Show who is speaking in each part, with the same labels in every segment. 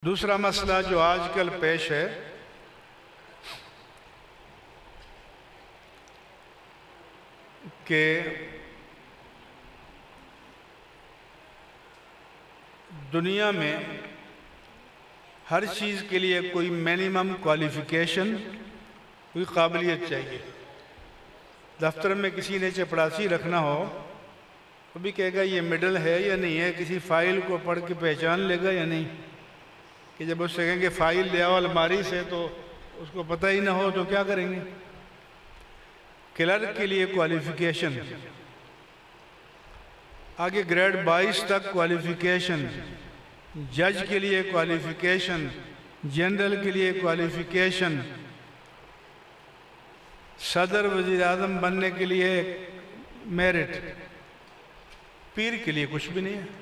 Speaker 1: دوسرا مسئلہ جو آج کل پیش ہے کہ دنیا میں ہر چیز کے لیے کوئی منیمم کوالیفیکیشن، کوئی قابلیت چاہیے۔ دفتر میں کسی نے چپڑاسی رکھنا ہو تو بھی کہے گا یہ مڈل ہے یا نہیں ہے، کسی فائل کو پڑھ کے پہچان لے گا یا نہیں، کہ جب اس سے کہیں گے فائل لے آؤ الماری سے تو اس کو پتہ ہی نہ ہو تو کیا کریں گے۔ کلرک کے لیے کوالیفیکیشن، آگے گریڈ 22 تک کوالیفیکیشن، جج کے لیے کوالیفیکیشن، جنرل کے لیے کوالیفیکیشن، صدر وزیر اعظم بننے کے لیے میرٹ، پیر کے لیے کچھ بھی نہیں ہے۔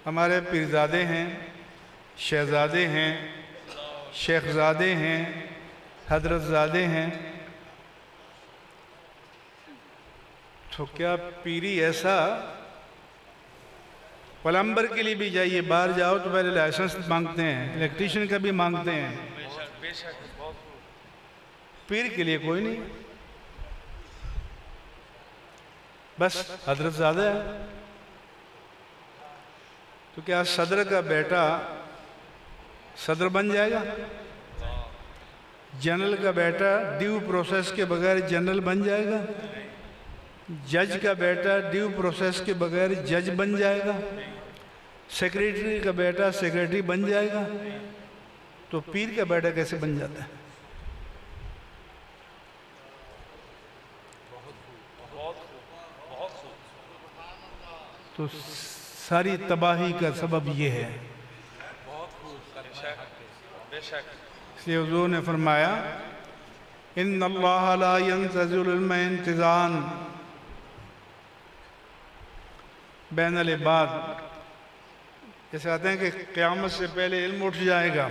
Speaker 1: ہمارے پیرزادے ہیں، شہزادے ہیں، شیخزادے ہیں، حضرت زادے ہیں، تو کیا پیری ایسا؟ پلمبر کے لیے بھی جائیے، باہر جاؤ تو پہلے لائسنس مانگتے ہیں، الیکٹریشین کا بھی مانگتے ہیں، پیر کے لیے کوئی نہیں، بس حضرت زادہ ہے۔ تو کیا صدر کا بیٹا صدر بن جائے گا؟ جنرل کا بیٹا ڈیو پروسیس کے بغیر جنرل بن جائے گا؟ جج کا بیٹا ڈیو پروسیس کے بغیر جج بن جائے گا؟ سیکریٹری کا بیٹا سیکریٹری بن جائے گا؟ تو پیر کا بیٹا کیسے بن جاتا ہے؟ تو ساری تباہی کا سبب یہ ہے۔ اس لیے حضور نے فرمایا ان اللہ لا ينتظر العلم انتظارا بین العباد، جیسے آتے ہیں کہ قیامت سے پہلے علم اٹھ جائے گا،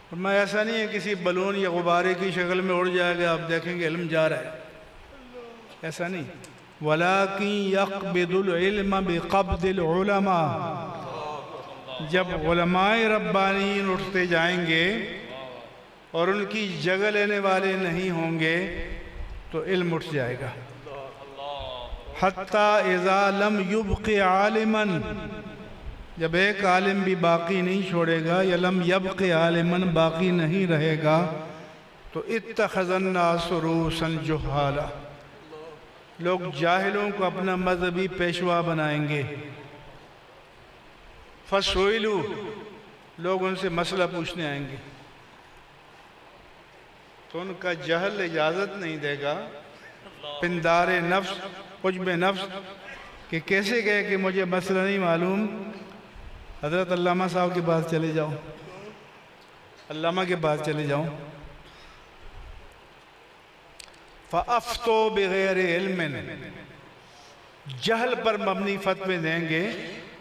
Speaker 1: فرمایا ایسا نہیں ہے کسی بلون یا غبارے کی شکل میں اڑ جائے گا، آپ دیکھیں گے علم جا رہا ہے، ایسا نہیں۔ وَلَكِنْ يَقْبِضُ الْعِلْمَ بِقَبْضِ الْعُلَمَاءِ، جب علماء ربانیین اٹھتے جائیں گے اور ان کی جگہ لینے والے نہیں ہوں گے تو علم اٹھ جائے گا۔ حَتَّى إِذَا لَمْ يُبْقِ عَالِمًا، جب ایک عالم بھی باقی نہیں چھوڑے گا، یا لم يبق عالمًا باقی نہیں رہے گا، تو اتخذ الناس رؤوسا جہالا، لوگ جاہلوں کو اپنا مذہبی پیشوا بنائیں گے۔ فَسُئِلُوا، لوگ ان سے مسئلہ پوچھنے آئیں گے تو ان کا جہل اجازت نہیں دے گا، پندار نفس، عجب نفس، کہ کیسے کہے کہ مجھے مسئلہ نہیں معلوم، حضرت علامہ صاحب کے پاس چلے جاؤ، علامہ کے پاس چلے جاؤ۔ فَأَفْتُوا بِغَيْرِ عِلْمٍ، جہل پر مبنی فتوے دیں گے،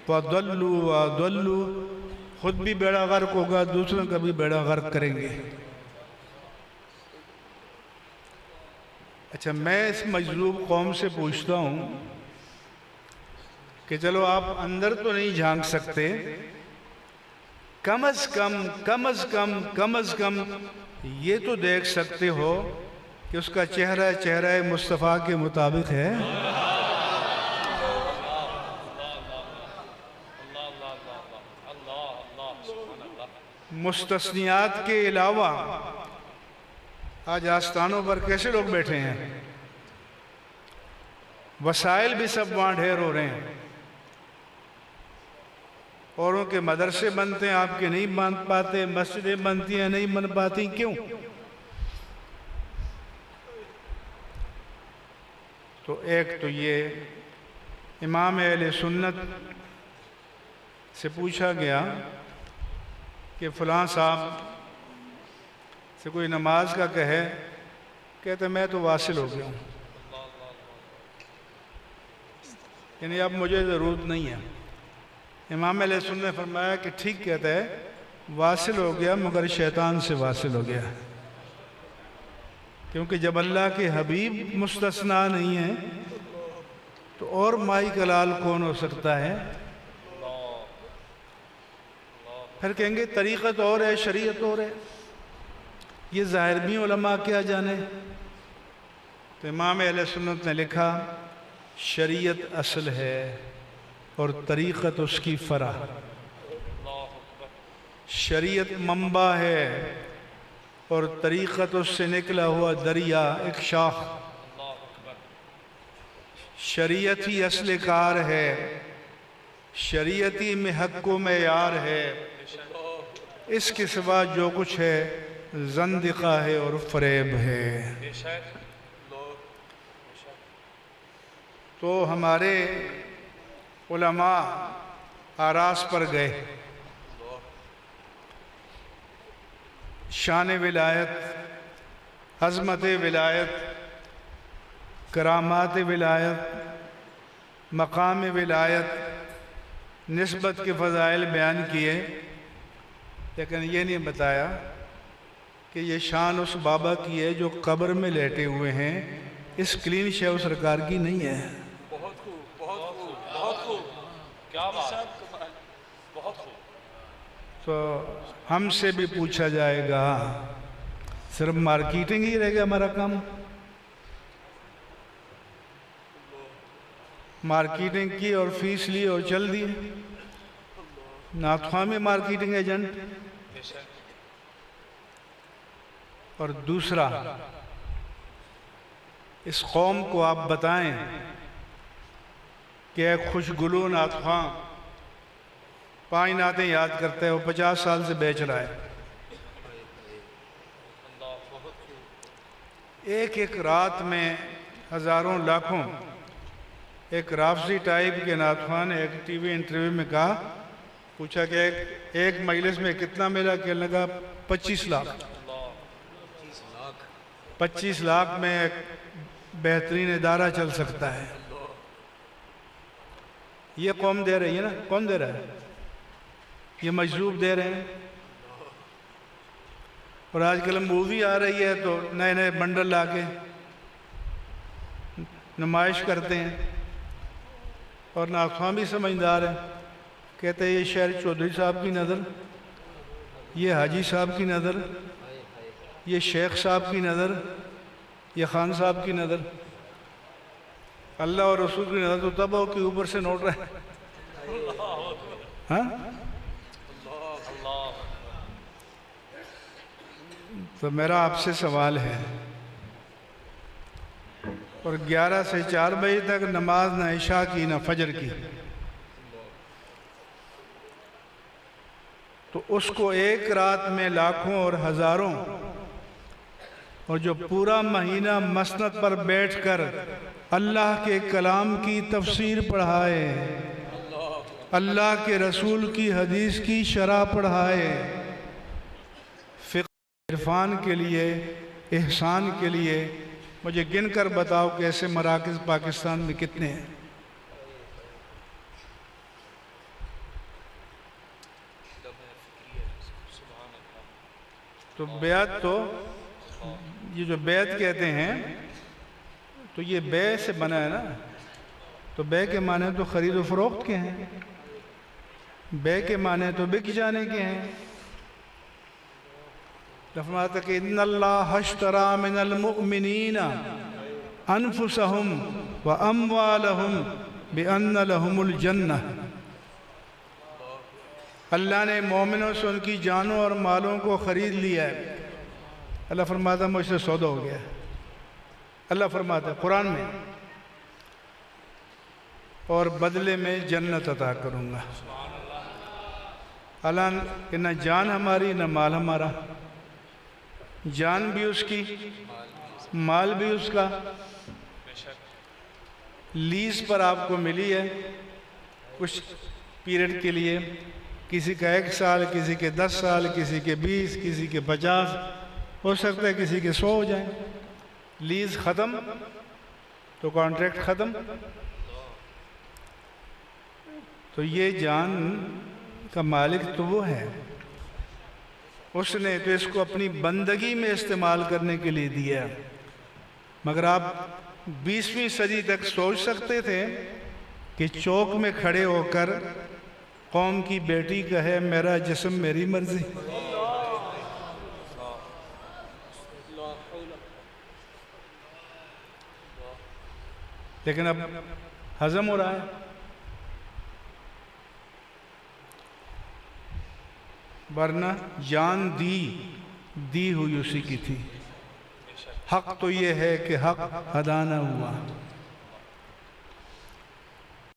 Speaker 1: وَضَلُّوا وَضَلُّوا، خود بھی بیڑا غرق ہوگا، دوسروں کا بھی بیڑا غرق کریں گے۔ اچھا، میں اس مجذوب قوم سے پوچھتا ہوں کہ چلو آپ اندر تو نہیں جھانک سکتے، کم از کم یہ تو دیکھ سکتے ہو کہ اس کا چہرہ مصطفیٰ کے مطابق ہے۔ مستثنیات کے علاوہ آج آستانوں پر کیسے لوگ بیٹھے ہیں، وسائل بھی سب وہاں ڈھیر ہو رہے ہیں، اوروں کے مدرسے بنتے ہیں، آپ کے نہیں بن پاتے، مسجدیں بنتی ہیں نہیں بن پاتی، کیوں؟ تو ایک تو یہ امام اہل سنت سے پوچھا گیا کہ فلاں صاحب سے کوئی نماز کا کہے، کہتے میں تو واصل ہو گیا ہوں، یعنی اب مجھے ضرورت نہیں ہے۔ امام علیہ السلام نے فرمایا کہ ٹھیک کہتا ہے، واصل ہو گیا مگر شیطان سے واصل ہو گیا، کیونکہ جب اللہ کے حبیب مستثنیٰ نہیں ہیں تو اور مائی کلال کون ہو سکتا ہے؟ پھر کہیں گے طریقت اور ہے، شریعت اور ہے، یہ ظاہر بھی علماء کیا جانے۔ تو امام اہل سنت نے لکھا شریعت اصل ہے اور طریقت اس کی فرع۔ شریعت منبع ہے اور طریقت اس سے نکلا ہوا دریا، ایک شاخ۔ شریعت ہی اصل کار ہے، شریعت ہی میں حق و معیار ہے، اس کے سوا جو کچھ ہے زندقہ ہے اور فریب ہے۔ تو ہمارے علماء آراز پر گئے، شان ولایت، عظمت ولایت، کرامات ولایت، مقام ولایت، نسبت کے فضائل بیان کیے، لیکن یہ نہیں بتایا کہ یہ شان اس بابا کی ہے جو قبر میں لیٹے ہوئے ہیں، اس کلین شیو سرکار کی نہیں ہے۔
Speaker 2: بہت خوب، بہت خوب، بہت خوب، کیا بات، بہت خوب۔
Speaker 1: تو ہم سے بھی پوچھا جائے گا، صرف مارکیٹنگ ہی رہے گا ہمارا کام؟ مارکیٹنگ کی اور فیس لی اور چل دی، ناتخواں میں مارکیٹنگ ایجنٹ۔ اور دوسرا، اس قوم کو آپ بتائیں کہ ایک خوشگلو ناتخواں 5 نعتیں یاد کرتا ہے، وہ 50 سال سے بیچ رہا ہے، ایک ایک رات میں ہزاروں لاکھوں۔ ایک رافضی ٹائپ کے ناتخواں نے ایک ٹی وی انٹرویو میں کہا، پوچھا کہ ایک مجلس میں کتنا ملا؟ کہنے لگا 25 لاکھ۔ 25 لاکھ میں ایک بہترین ادارہ چل سکتا ہے۔ یہ قوم دے رہی ہے نا؟ کون دے رہا ہے؟ یہ مجذوب دے رہے ہیں۔ اور آج کل مووی آ رہی ہے تو نئے نئے بنڈل لا کے نمائش کرتے ہیں، اور ناتخواں بھی سمجھدار ہیں، کہتے ہیں یہ شہر چودھری صاحب کی نظر، یہ حاجی صاحب کی نظر، یہ شیخ صاحب کی نظر، یہ خان صاحب کی نظر۔ اللہ اور رسول کی نظر تو تب ہو کہ اوپر سے نوٹ رہے۔ ہاں؟ تو میرا آپ سے سوال ہے، اور 11 سے 4 بجے تک نماز نہ عشاء کی نہ فجر کی، تو اس کو ایک رات میں لاکھوں اور ہزاروں، اور جو پورا مہینہ مسند پر بیٹھ کر اللہ کے کلام کی تفسیر پڑھائے، اللہ کے رسول کی حدیث کی شرح پڑھائے، فقہ عرفان کے لیے، احسان کے لیے، مجھے گن کر بتاؤ کہ ایسے مراکز پاکستان میں کتنے ہیں؟ تو بیعت، تو یہ جو بیعت کہتے ہیں تو یہ بے سے بنا ہے نا، تو بے کے معنی تو خرید و فروخت کے ہیں، بے کے معنی تو بک جانے کے ہیں۔ فرماتا کہ ان اللہ اشتری من المؤمنین انفسہم واموالہم بان لہم الجنہ، اللہ نے مومنوں سے ان کی جانوں اور مالوں کو خرید لیا ہے۔ اللہ فرماتا مجھ سے سودا ہو گیا۔ اللہ فرماتا ہے قرآن میں، اور بدلے میں جنت عطا کروں گا۔ اللہ کہ نہ جان ہماری نہ مال ہمارا، جان بھی اس کی، مال بھی اس کا، لیز پر آپ کو ملی ہے کچھ پیریڈ کے لیے، کسی کا 1 سال، کسی کے 10 سال، کسی کے 20، کسی کے 50، ہو سکتا ہے کسی کے 100 ہو جائیں۔ لیز ختم تو کانٹریکٹ ختم۔ تو یہ جان کا مالک تو وہ ہے، اس نے تو اس کو اپنی بندگی میں استعمال کرنے کے لیے دیا، مگر آپ 20ویں صدی تک سوچ سکتے تھے کہ چوک میں کھڑے ہو کر قوم کی بیٹی کہے میرا جسم میری مرضی؟ لیکن اب ہضم ہو رہا ہے۔ ورنہ جان دی ہوئی اسی کی تھی۔ حق تو یہ ہے کہ حق ادا نہ ہوا۔